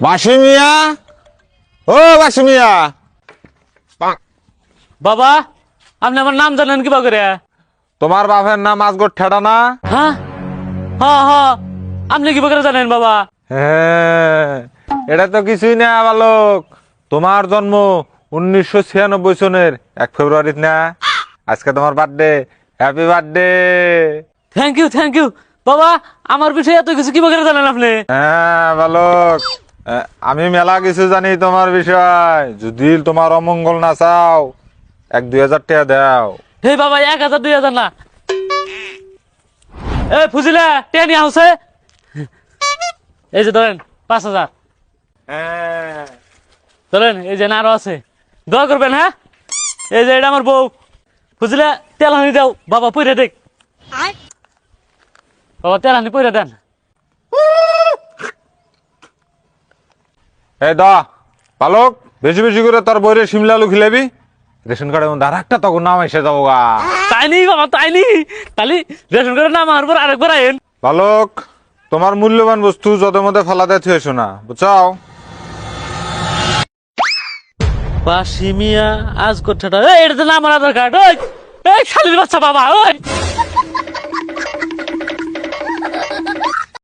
বাসি মিয়া, ও বাসি মিয়া। বাবা আপনি আমার নাম জানেন কিবা করে? তোমার বাপের নাম আজগর ঠেডা না? হ্যাঁ হ্যাঁ হ্যাঁ, আপনি কিবা করে জানেন বাবা? হ্যাঁ, এটা তো কিছুই না বালক। তোমার জন্ম 1996 সনের 1 ফেব্রুয়ারি না? আজকে তোমার birthday. Happy birthday. Thank you বাবা। আমার বিষয়ে এত কিছু কিবা করে জানেন আপনি? হ্যাঁ বালক, আমি মেলা কিছু জানি তোমার বিষয়। যদি তোমার অমঙ্গল না চাও, 1-2 হাজার টাকা দাও। হে বাবা, 1000 2000 না। এ ফুজিলা টেনি হাউসে, এই যে ধরেন 5000 হ্যাঁ, ধরেন। এই যে আরো আছে, দোয়া করবেন। হ্যাঁ, এই যে এটা আমার বউ। ফুজিলা তেল হানি দাও বাবা, পইরা দেখ বাবা, তেল হানি পইরা দেন। এই দা বালক, বেশি বেশি করে তোর বইরে শিমলা আলু খিলাবি। রেশন কার্ডের মধ্যে আর একটা তখন নাম এসে যাবো গা। তাই নি বাবা, তাই নি। তাহলে রেশন কার্ডের নাম আমার পর আরেকবার আইন। বালক, তোমার মূল্যবান বস্তু যত মধ্যে ফালাতে থুয়েছো না, বুঝাও? বাসি মিয়া আজ কথাটা, এটা তো না আমার আধার কার্ড। ওই এই শালির বাচ্চা বাবা, ওই